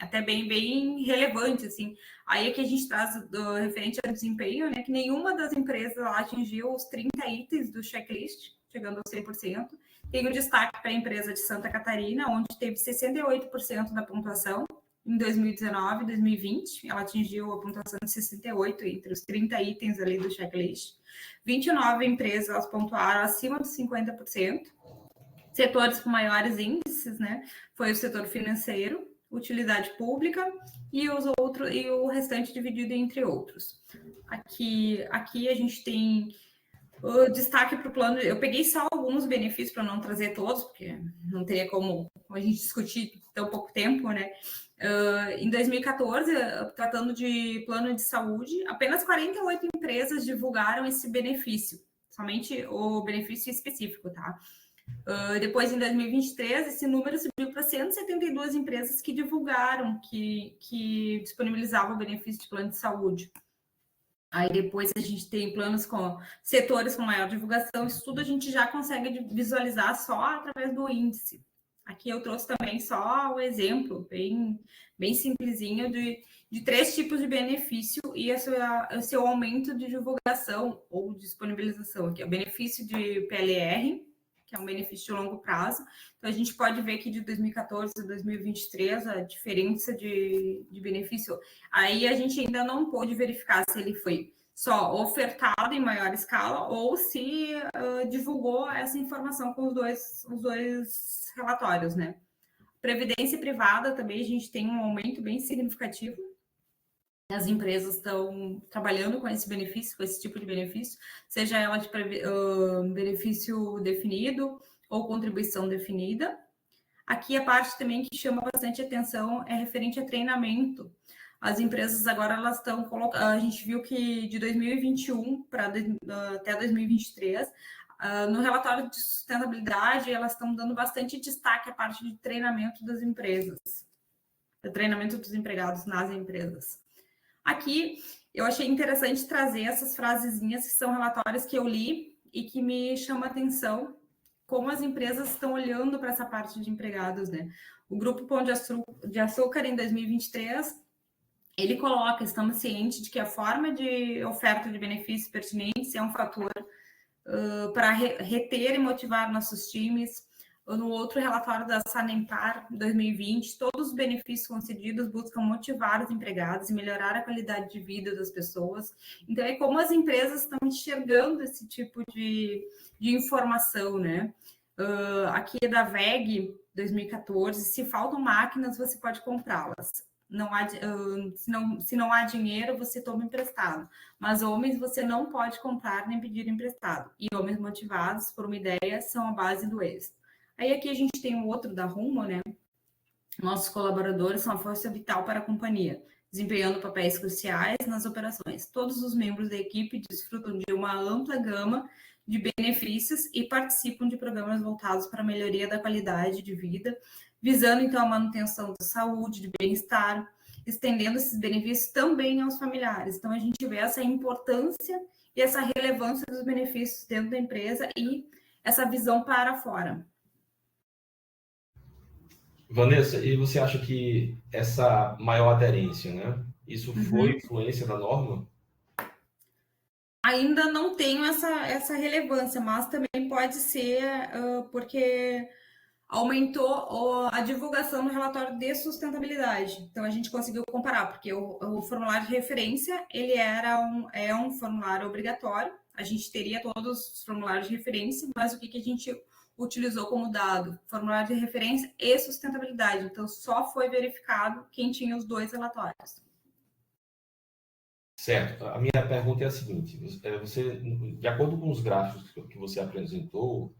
B: até bem relevante, assim. Aí é que a gente traz referente ao desempenho, né, que nenhuma das empresas atingiu os 30 itens do checklist, chegando aos 100%. Tem o destaque para a empresa de Santa Catarina, onde teve 68% da pontuação em 2019 e 2020. Ela atingiu a pontuação de 68 entre os 30 itens ali do checklist. 29 empresas pontuaram acima de 50%. Setores com maiores índices, né? Foi o setor financeiro, utilidade pública e o restante dividido entre outros. Aqui a gente tem o destaque para o plano. Eu peguei só alguns benefícios para não trazer todos, porque não teria como a gente discutir tão pouco tempo, né? Em 2014, tratando de plano de saúde, apenas 48 empresas divulgaram esse benefício, somente o benefício específico, tá? Depois, em 2023, esse número subiu para 172 empresas que divulgaram, que disponibilizavam o benefício de plano de saúde. Aí depois a gente tem planos com setores com maior divulgação, isso tudo a gente já consegue visualizar só através do índice. Aqui eu trouxe também só o exemplo, bem simplesinho, de 3 tipos de benefício e esse é o aumento de divulgação ou disponibilização. Aqui é o benefício de PLR, que é um benefício de longo prazo. Então, a gente pode ver que de 2014 a 2023, a diferença de benefício, aí a gente ainda não pôde verificar se ele foi só ofertado em maior escala ou se divulgou essa informação com os dois relatórios, né? Previdência privada também, a gente tem um aumento bem significativo. As empresas estão trabalhando com esse benefício, com esse tipo de benefício, seja ela de benefício definido ou contribuição definida. Aqui a parte também que chama bastante atenção é referente a treinamento. As empresas agora elas estão colocando, a gente viu que de 2021 até 2023, no relatório de sustentabilidade, elas estão dando bastante destaque à parte de treinamento das empresas, treinamento dos empregados nas empresas. Aqui eu achei interessante trazer essas frasezinhas que são relatórios que eu li e que me chamam a atenção como as empresas estão olhando para essa parte de empregados, né? O Grupo Pão de Açúcar, em 2023, ele coloca, estamos cientes de que a forma de oferta de benefícios pertinentes é um fator para reter e motivar nossos times. No outro relatório da Sanepar 2020, todos os benefícios concedidos buscam motivar os empregados e melhorar a qualidade de vida das pessoas. Então, é como as empresas estão enxergando esse tipo de informação, né? Aqui é da VEG 2014, se faltam máquinas, você pode comprá-las. Não há, se não há dinheiro, você toma emprestado. Mas homens você não pode comprar nem pedir emprestado. E homens motivados por uma ideia são a base do êxito. Aí aqui a gente tem um outro da Rumo, né? Nossos colaboradores são a força vital para a companhia, desempenhando papéis cruciais nas operações. Todos os membros da equipe desfrutam de uma ampla gama de benefícios e participam de programas voltados para a melhoria da qualidade de vida, visando então a manutenção da saúde, de bem-estar, estendendo esses benefícios também aos familiares. Então a gente vê essa importância e essa relevância dos benefícios dentro da empresa e essa visão para fora.
C: Vanessa, e você acha que essa maior aderência, né? Isso foi influência da norma?
B: Ainda não tenho essa relevância, mas também pode ser porque aumentou a divulgação no relatório de sustentabilidade. Então, a gente conseguiu comparar, porque o formulário de referência, ele é um formulário obrigatório, a gente teria todos os formulários de referência, mas o que a gente utilizou como dado? Formulário de referência e sustentabilidade. Então, só foi verificado quem tinha os dois relatórios.
C: Certo. A minha pergunta é a seguinte: você, de acordo com os gráficos que você apresentou,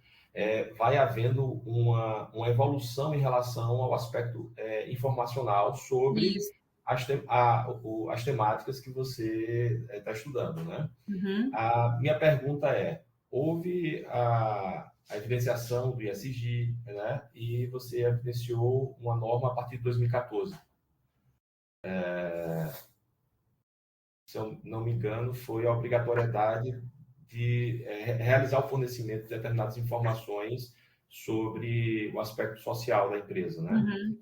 C: vai havendo uma evolução em relação ao aspecto informacional sobre as temáticas que você está estudando, né? A minha pergunta é: houve a evidenciação do ESG, né? E você evidenciou uma norma a partir de 2014. Se eu não me engano, foi a obrigatoriedade de realizar o fornecimento de determinadas informações sobre o aspecto social da empresa, né?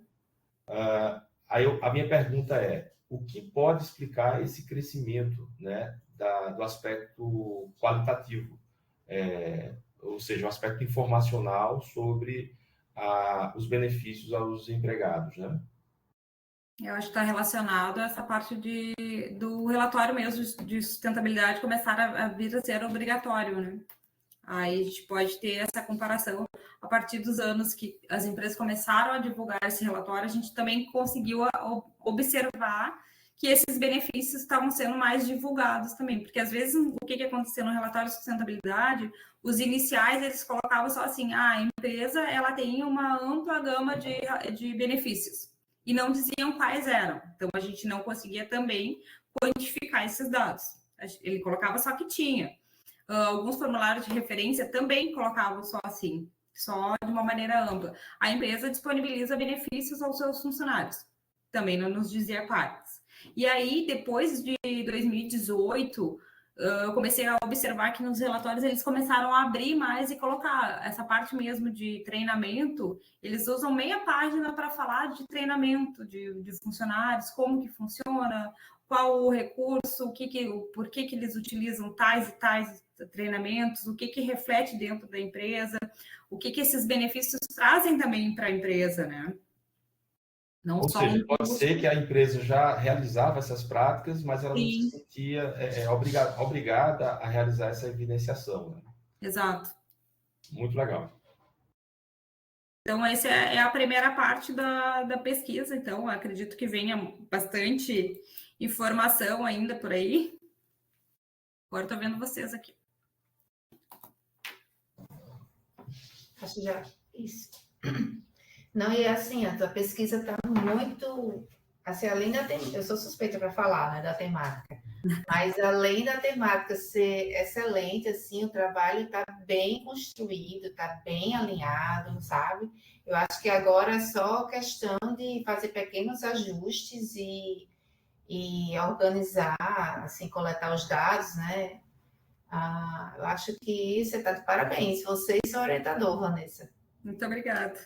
C: Aí a minha pergunta é: o que pode explicar esse crescimento, né, do aspecto qualitativo, ou seja, o aspecto informacional sobre os benefícios aos empregados, né?
B: Eu acho que está relacionado a essa parte do relatório mesmo de sustentabilidade começar a vir a ser obrigatório, né? Aí a gente pode ter essa comparação a partir dos anos que as empresas começaram a divulgar esse relatório, a gente também conseguiu observar que esses benefícios estavam sendo mais divulgados também, porque às vezes o que aconteceu no relatório de sustentabilidade, os iniciais eles colocavam só assim, a empresa ela tem uma ampla gama de benefícios, e não diziam quais eram. Então, a gente não conseguia também quantificar esses dados. Ele colocava só que tinha. Alguns formulários de referência também colocavam só assim, só de uma maneira ampla. A empresa disponibiliza benefícios aos seus funcionários. Também não nos dizia quais. E aí, depois de 2018, eu comecei a observar que nos relatórios eles começaram a abrir mais e colocar essa parte mesmo de treinamento. Eles usam meia página para falar de treinamento de funcionários, como que funciona, qual o recurso, por que eles utilizam tais e tais treinamentos, o que reflete dentro da empresa, o que esses benefícios trazem também para a empresa, né? Não
C: Ou
B: só
C: seja, pode ser que a empresa já realizava essas práticas, mas ela não se sentia obrigada a realizar essa evidenciação, né?
B: Exato.
C: Muito legal.
B: Então, essa é a primeira parte da pesquisa. Então, acredito que venha bastante informação ainda por aí. Agora estou vendo vocês aqui.
A: Acho já isso. Não, e assim, a tua pesquisa está muito, assim, além da eu sou suspeita para falar, né, da temática, mas além da temática ser excelente, assim, o trabalho está bem construído, está bem alinhado, sabe? Eu acho que agora é só questão de fazer pequenos ajustes e e organizar, assim, coletar os dados, né? Eu acho que você está de parabéns, você e seu orientador, Vanessa.
B: Muito obrigada.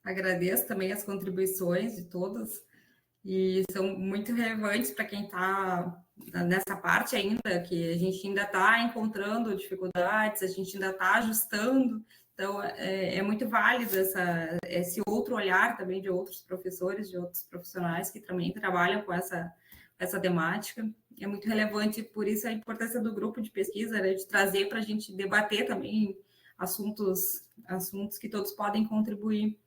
B: Agradeço também as contribuições de todas, e são muito relevantes para quem está nessa parte ainda, que a gente ainda está encontrando dificuldades, a gente ainda está ajustando. Então, é muito válido esse outro olhar também de outros professores, de outros profissionais que também trabalham com essa temática. É muito relevante, por isso a importância do grupo de pesquisa, né, de trazer para a gente debater também assuntos que todos podem contribuir.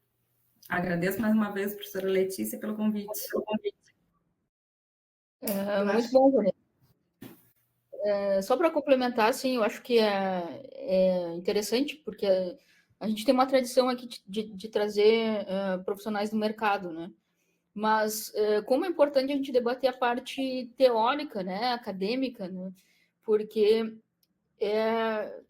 B: Agradeço mais uma vez, professora Letícia, pelo convite.
E: Muito bom, Vanessa. Só para complementar, assim, eu acho que é interessante, porque a gente tem uma tradição aqui de trazer profissionais do mercado, né? Mas como é importante a gente debater a parte teórica, né, acadêmica, né? Porque é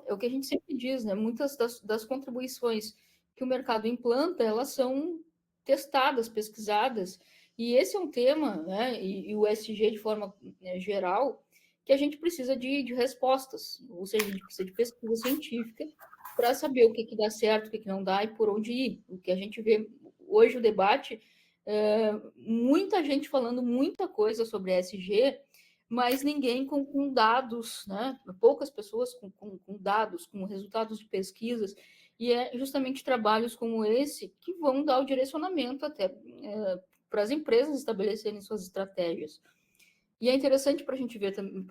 E: o que a gente sempre diz, né? Muitas das contribuições que o mercado implanta, elas são testadas, pesquisadas, e esse é um tema, né? E o ESG de forma geral, que a gente precisa de respostas, ou seja, a gente precisa de pesquisa científica para saber o que dá certo, o que não dá e por onde ir. O que a gente vê hoje, o debate, muita gente falando muita coisa sobre ESG, mas ninguém com dados, né? Poucas pessoas com dados, com resultados de pesquisas, e é justamente trabalhos como esse que vão dar o direcionamento até para as empresas estabelecerem suas estratégias. E é interessante para a gente ver também,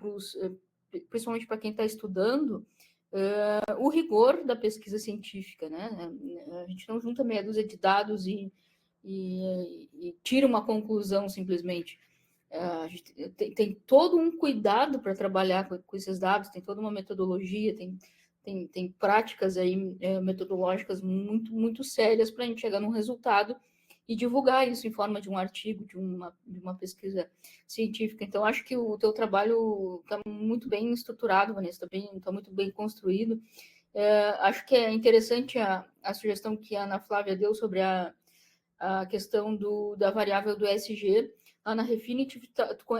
E: principalmente para quem está estudando, o rigor da pesquisa científica, né? A gente não junta meia dúzia de dados e tira uma conclusão simplesmente. A gente tem todo um cuidado para trabalhar com esses dados, tem toda uma metodologia, tem práticas aí metodológicas muito, muito sérias para a gente chegar num resultado e divulgar isso em forma de um artigo, de uma pesquisa científica. Então, acho que o teu trabalho está muito bem estruturado, Vanessa, está muito bem construído. Acho que é interessante a sugestão que a Ana Flávia deu sobre a questão da variável do ESG. Na Refinitiv,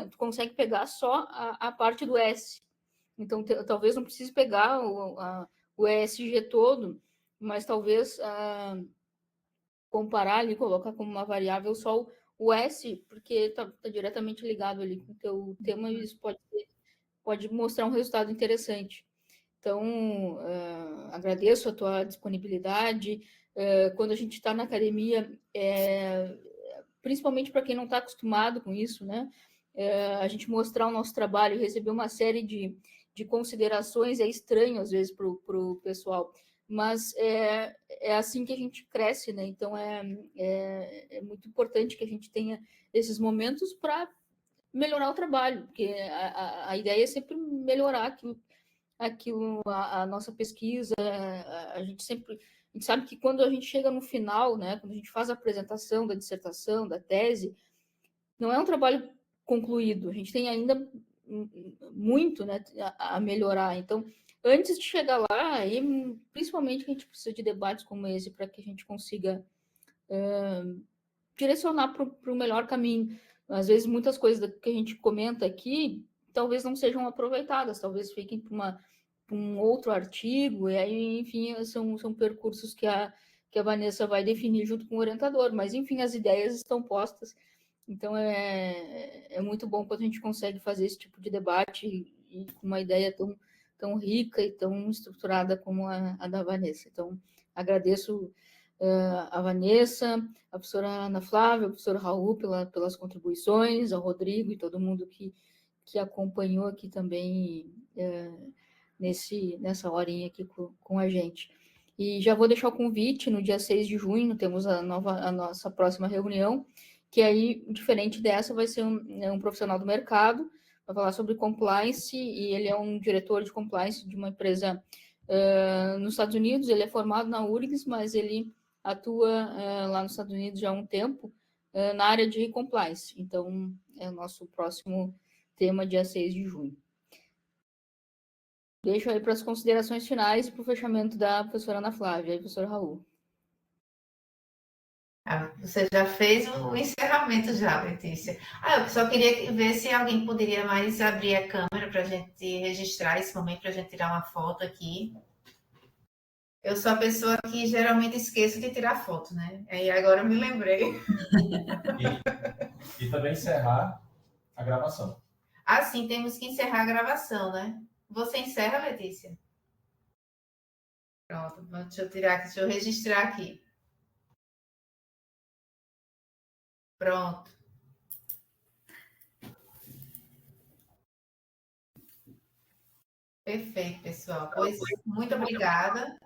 E: tu consegue pegar só a parte do S. Então, talvez não precise pegar o ESG todo, mas talvez comparar ali, colocar como uma variável só o S, porque está diretamente ligado ali com o teu tema e isso pode mostrar um resultado interessante. Então, agradeço a tua disponibilidade. Quando a gente está na academia, principalmente para quem não está acostumado com isso, né? A gente mostrar o nosso trabalho e receber uma série de considerações é estranho, às vezes, para o pessoal, mas é assim que a gente cresce, né? Então, é muito importante que a gente tenha esses momentos para melhorar o trabalho, porque a ideia é sempre melhorar aquilo, a nossa pesquisa, a gente sabe que quando a gente chega no final, né, quando a gente faz a apresentação da dissertação, da tese, não é um trabalho concluído, a gente tem ainda muito, né, a melhorar. Então, antes de chegar lá, e principalmente a gente precisa de debates como esse para que a gente consiga direcionar para o melhor caminho. Às vezes, muitas coisas que a gente comenta aqui talvez não sejam aproveitadas, talvez fiquem para um outro artigo, e aí, enfim, são percursos que a Vanessa vai definir junto com o orientador, mas, enfim, as ideias estão postas, então é muito bom quando a gente consegue fazer esse tipo de debate e com uma ideia tão rica e tão estruturada como a da Vanessa. Então, agradeço a Vanessa, a professora Ana Flávia, o professor Raul pelas contribuições, ao Rodrigo e todo mundo que acompanhou aqui também nessa horinha aqui com a gente. E já vou deixar o convite, no dia 6 de junho, temos a nossa próxima reunião, que aí, diferente dessa, vai ser um profissional do mercado, vai falar sobre compliance, e ele é um diretor de compliance de uma empresa nos Estados Unidos, ele é formado na URGS, mas ele atua lá nos Estados Unidos já há um tempo, na área de compliance. Então, é o nosso próximo tema, dia 6 de junho. Deixo aí para as considerações finais e para o fechamento da professora Ana Flávia e professor Raul.
A: Você já fez o encerramento já, Letícia. Eu só queria ver se alguém poderia mais abrir a câmera para a gente registrar esse momento, para a gente tirar uma foto aqui. Eu sou a pessoa que geralmente esqueço de tirar foto, né? E agora eu me lembrei.
C: E também encerrar a gravação.
A: Sim, temos que encerrar a gravação, né? Você encerra, Letícia? Pronto, deixa eu tirar aqui, deixa eu registrar aqui. Pronto. Perfeito, pessoal. Pois, muito obrigada.